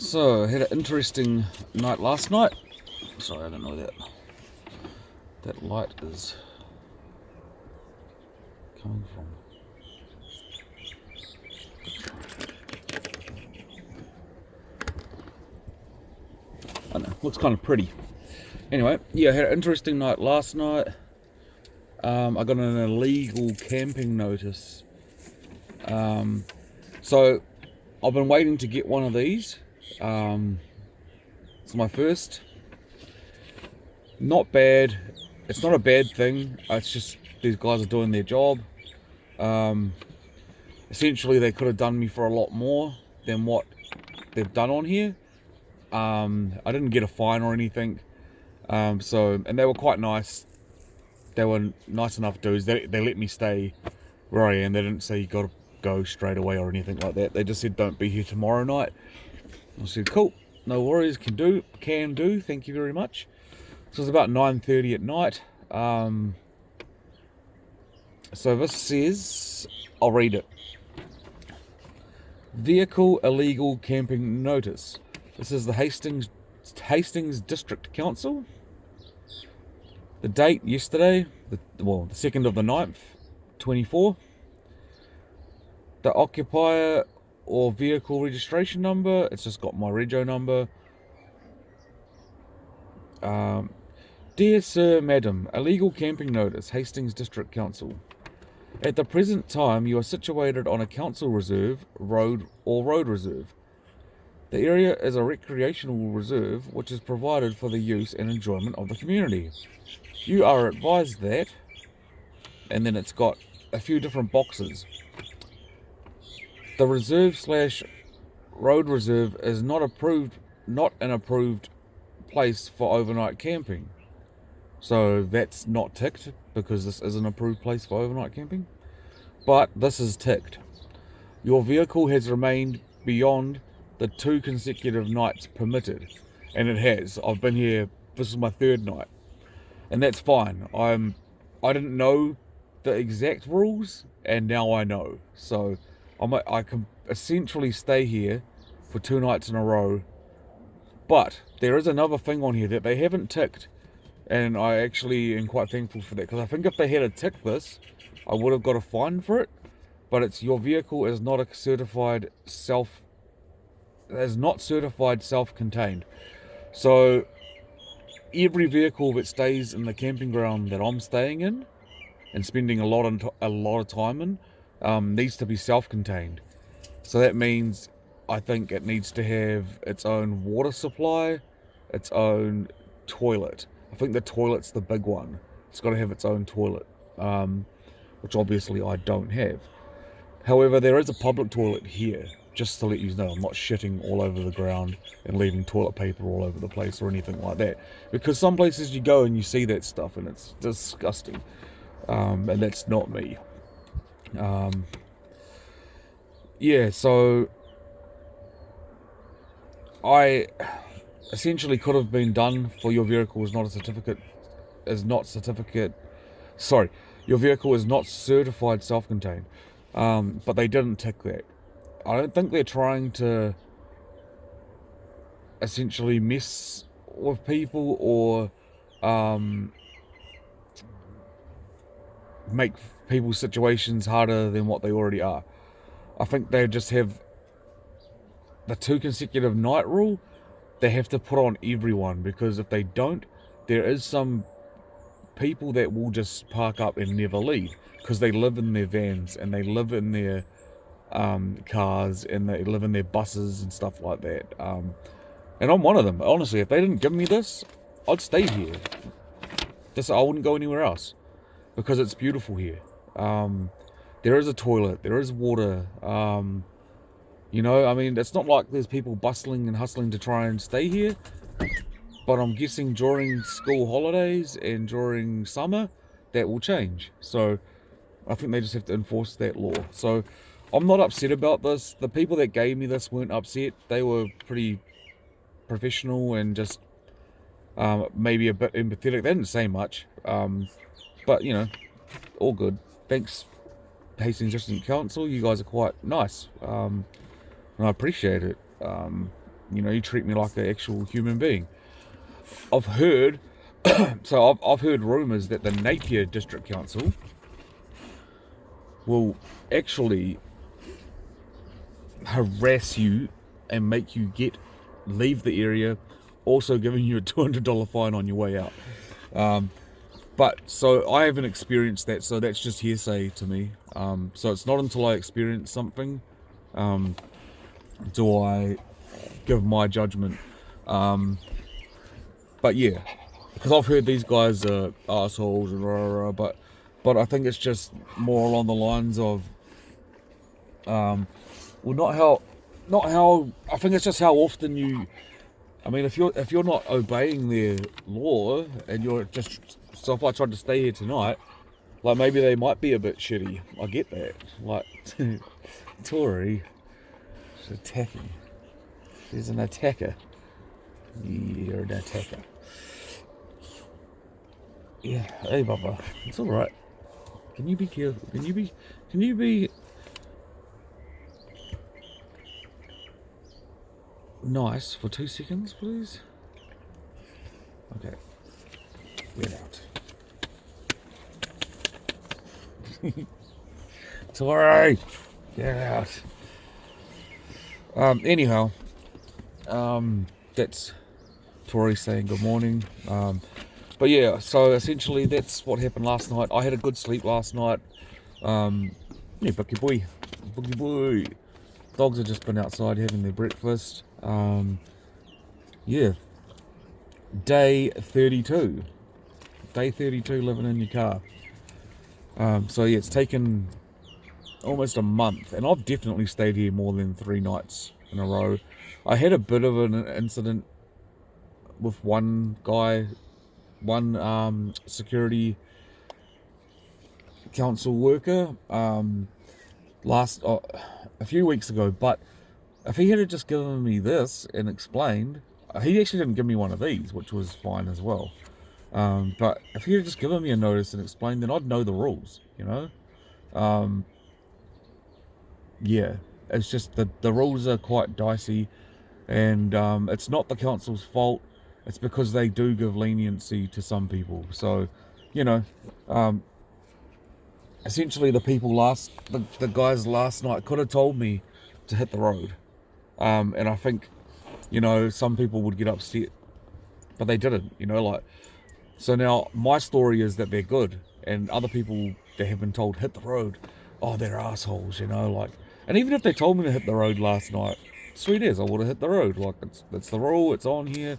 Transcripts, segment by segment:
So, I had an interesting night last night. Sorry, I don't know that light is coming from. I don't know, looks kind of pretty. Anyway, yeah, I had an interesting night last night. I got an illegal camping notice. So, I've been waiting to get one of these. It's my first. Not bad. It's not a bad thing. It's just these guys are doing their job. Essentially, they could have done me for a lot more than what they've done on here. I didn't get a fine or anything. And they were quite nice. They were nice enough dudes. They let me stay where I am. They didn't say you got to go straight away or anything like that. They just said don't be here tomorrow night. I said cool, no worries, can do. Thank you very much. So it's about 9:30 at night. So this says, I'll read it. Vehicle illegal camping notice. This is the Hastings District Council. The date yesterday, the 2nd of the 9th, 24. The occupier or vehicle registration number, it's just got my rego number. Dear Sir, Madam, illegal camping notice, Hastings District Council. At the present time, you are situated on a council reserve, road reserve. The area is a recreational reserve which is provided for the use and enjoyment of the community. You are advised that, and then it's got a few different boxes. The reserve/road reserve is not an approved place for overnight camping. So that's not ticked because this is an approved place for overnight camping. But this is ticked. Your vehicle has remained beyond the 2 consecutive nights permitted. And it has. I've been here, this is my 3rd night. And that's fine. I didn't know the exact rules, and now I know. So I can essentially stay here for 2 nights in a row. But there is another thing on here that they haven't ticked. And I actually am quite thankful for that, because I think if they had ticked this, I would have got a fine for it. But it's your vehicle is not certified self-contained. So every vehicle that stays in the camping ground that I'm staying in and spending a lot of time in needs to be self-contained. So that means I think it needs to have its own water supply, its own toilet. I think the toilet's the big one. It's got to have its own toilet, which obviously I don't have. However, there is a public toilet here, just to let you know. I'm not shitting all over the ground and leaving toilet paper all over the place or anything like that. Because some places you go and you see that stuff and it's disgusting. And that's not me. Yeah, so I essentially could have been done for your vehicle your vehicle is not certified self-contained, but they didn't tick that. I don't think they're trying to essentially mess with people or make people's situations harder than what they already are. I think they just have the 2 consecutive night rule. They have to put on everyone, because if they don't, there is some people that will just park up and never leave because they live in their vans and they live in their cars and they live in their buses and stuff like that. And I'm one of them. Honestly, if they didn't give me this, I'd stay here. I wouldn't go anywhere else because it's beautiful here. There is a toilet, there is water. I mean, it's not like there's people bustling and hustling to try and stay here. But I'm guessing during school holidays and during summer, that will change. So I think they just have to enforce that law. So I'm not upset about this. The people that gave me this weren't upset. They were pretty professional and just maybe a bit empathetic. They didn't say much. But, all good. Thanks, Hastings District Council. You guys are quite nice. And I appreciate it. You know, you treat me like an actual human being. I've heard, so I've heard rumours that the Napier District Council will actually harass you and make you leave the area, also giving you a $200 fine on your way out. But so I haven't experienced that, so that's just hearsay to me. So it's not until I experience something do I give my judgment. But yeah, because I've heard these guys are assholes and but I think it's just more along the lines of well, not how I think it's just how often you. I mean, if you're not obeying their law and you're just, so if I tried to stay here tonight, like maybe they might be a bit shitty. I get that. Like Tori, she's attacking. She's an attacker. You're an attacker. Yeah. Hey, Bubba. It's all right. Can you be careful? Can you be nice for 2 seconds, please? Okay. Get out. Tori, get out. Anyhow, that's Tori saying good morning. But yeah, so essentially that's what happened last night. I had a good sleep last night. Yeah, boogie boy. Dogs have just been outside having their breakfast. Yeah, day 32 living in your car. So yeah, it's taken almost a month, and I've definitely stayed here more than 3 nights in a row. I had a bit of an incident with one security council worker a few weeks ago, but if he had just given me this and explained, he actually didn't give me one of these, which was fine as well. But if he had just given me a notice and explained, then I'd know the rules, you know. Yeah, it's just the rules are quite dicey, and it's not the council's fault. It's because they do give leniency to some people. So, you know, essentially the guys last night could have told me to hit the road, and I think, you know, some people would get upset, but they didn't. You know, like, so now my story is that they're good, and other people that have been told hit the road, oh, they're assholes. You know, like. And even if they told me to hit the road last night, sweet as, I would have hit the road. Like, it's the rule, it's on here.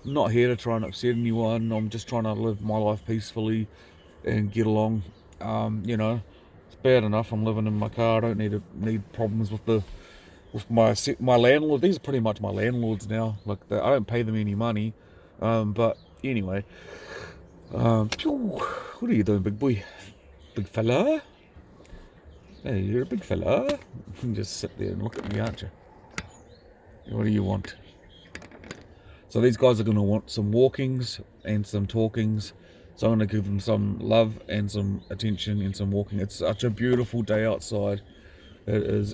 I'm not here to try and upset anyone. I'm just trying to live my life peacefully and get along. You know, it's bad enough I'm living in my car. I don't need problems with my landlord. These are pretty much my landlords now. Like, I don't pay them any money. But anyway, what are you doing, big boy? Big fella? Hey, you're a big fella. You can just sit there and look at me, aren't you? What do you want? So these guys are going to want some walkings and some talkings. So I'm going to give them some love and some attention and some walking. It's such a beautiful day outside. It is,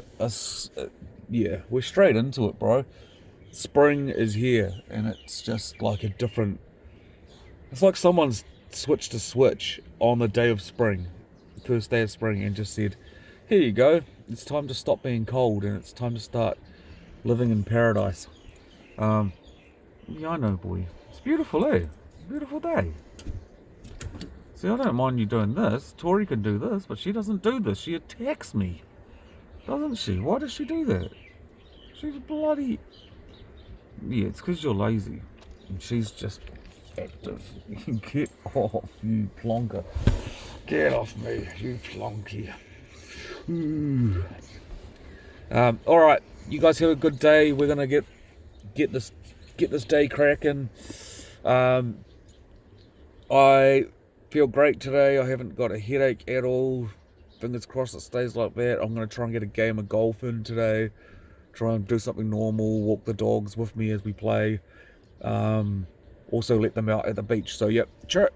yeah, we're straight into it, bro. Spring is here, and it's just like a different... It's like someone's switched a switch on the day of spring, first day of spring, and just said, here you go, it's time to stop being cold and it's time to start living in paradise. Yeah, I know, boy. It's beautiful, eh? Beautiful day. See, I don't mind you doing this. Tori can do this, but she doesn't do this. She attacks me. Doesn't she? Why does she do that? She's bloody... Yeah, it's because you're lazy. And she's just active. Get off, you plonker. Get off me, you plonky. Alright, you guys have a good day. We're gonna get this day cracking. I feel great today. I haven't got a headache at all. Fingers crossed it stays like that. I'm gonna try and get a game of golf in today. Try and do something normal, walk the dogs with me as we play. Also let them out at the beach. So yep, cheers.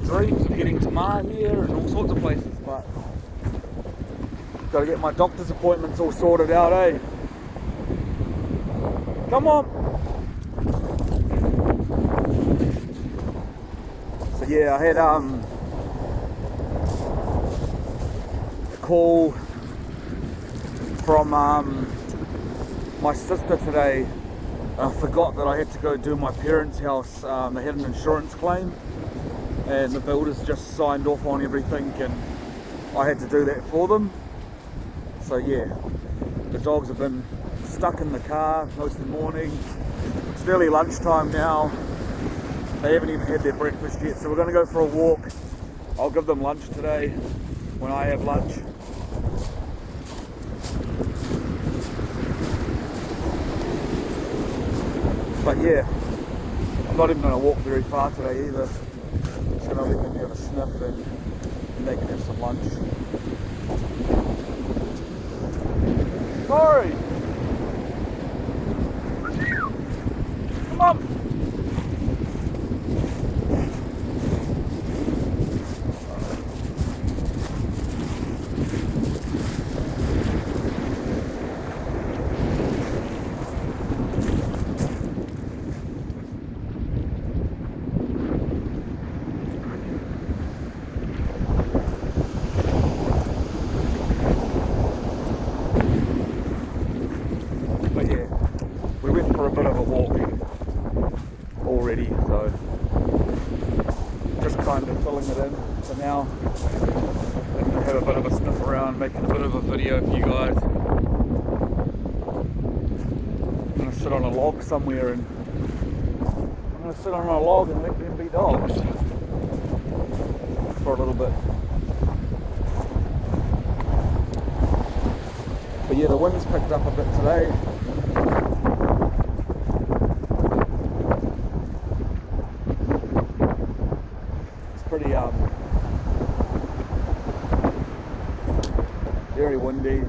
dreams of getting to Mahia and all sorts of places, but got to get my doctor's appointments all sorted out, eh? Come on! So yeah, I had a call from my sister today. I forgot that I had to go do my parents' house. They had an insurance claim and the builders just signed off on everything and I had to do that for them. So yeah, the dogs have been stuck in the car most of the morning. It's nearly lunchtime now. They haven't even had their breakfast yet, so we're going to go for a walk. I'll give them lunch today when I have lunch. But yeah, I'm not even going to walk very far today either. Just going to let them have a sniff and they can have some lunch. Sorry! Come on! But yeah, we went for a bit of a walk already, so just kind of filling it in for now. I'm going to have a bit of a sniff around, making a bit of a video for you guys. I'm going to sit on a log somewhere and I'm going to sit on a log and let them be dogs for a little bit. But yeah, the wind's picked up a bit today. It's pretty very windy.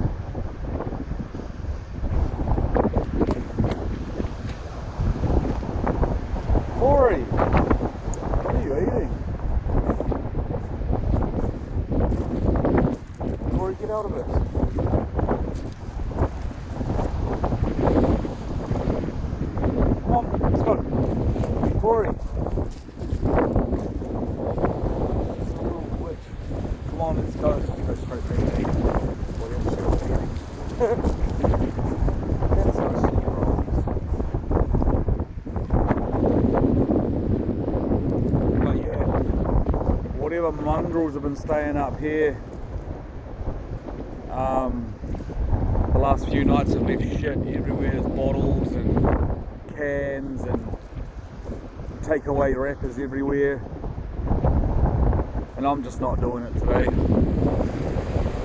Corey, what are you eating? Corey, get out of it. Come on, let's go. Corey. Come on, let's go. Let's go straight for the eat. Whatever she was eating. That's how she rolls. But yeah, whatever mongrels have been staying up here, the last few nights have left shit everywhere. There's bottles and cans and takeaway wrappers everywhere. And I'm just not doing it today.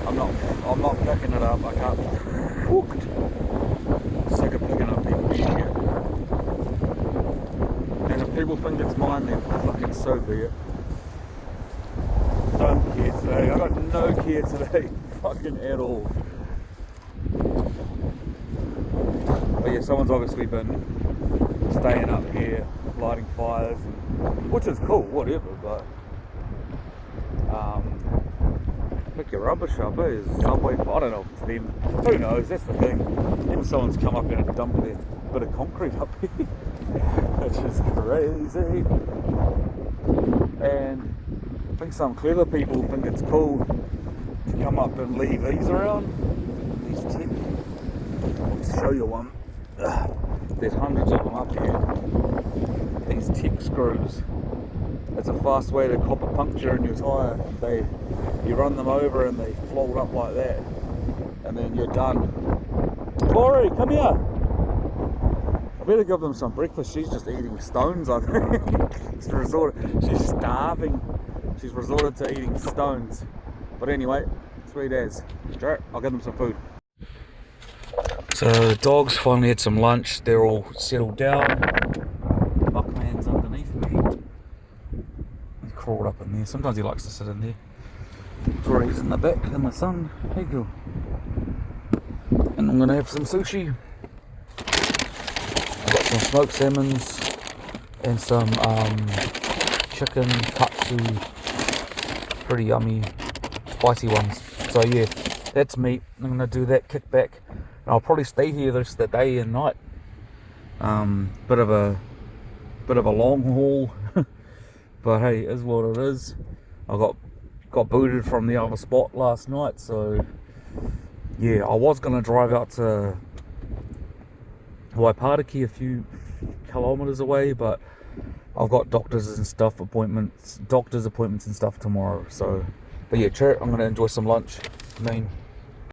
I'm not picking it up. I can't be hooked. Sick of picking up people's shit. And if people think it's mine, then fucking so be it. Don't care today. I got no care today, fucking at all. But yeah, someone's obviously been staying up here, lighting fires, which is cool, whatever, but pick your rubbish up, eh? Subway, I don't know, to them, who knows, that's the thing. Maybe someone's come up here and dumped their bit of concrete up here, which is crazy. And I think some clever people think it's cool to come up and leave these around, these tech. Let's show you one. There's hundreds of them up here. These tech screws. It's a fast way to cop a puncture in your tyre. You run them over and they float up like that, and then you're done. Corey, come here. I better give them some breakfast. She's just eating stones, I think. She's starving. She's resorted to eating stones. But anyway, sweet as. Sure, I'll give them some food. So the dogs finally had some lunch. They're all settled down. Buckman's underneath me. He crawled up in there. Sometimes he likes to sit in there. Tori's in the back in the sun. There you go. And I'm gonna have some sushi. I've got some smoked salmons and some chicken katsu pretty yummy, spicy ones. So yeah, that's me. I'm gonna do that kickback. I'll probably stay here the rest of the day and night. Bit of a long haul, but hey, it is what it is. I got booted from the other spot last night, so yeah, I was gonna drive out to Waipariki, a few kilometers away, but I've got doctor's appointments and stuff tomorrow. So, but yeah, I'm gonna enjoy some lunch. I mean,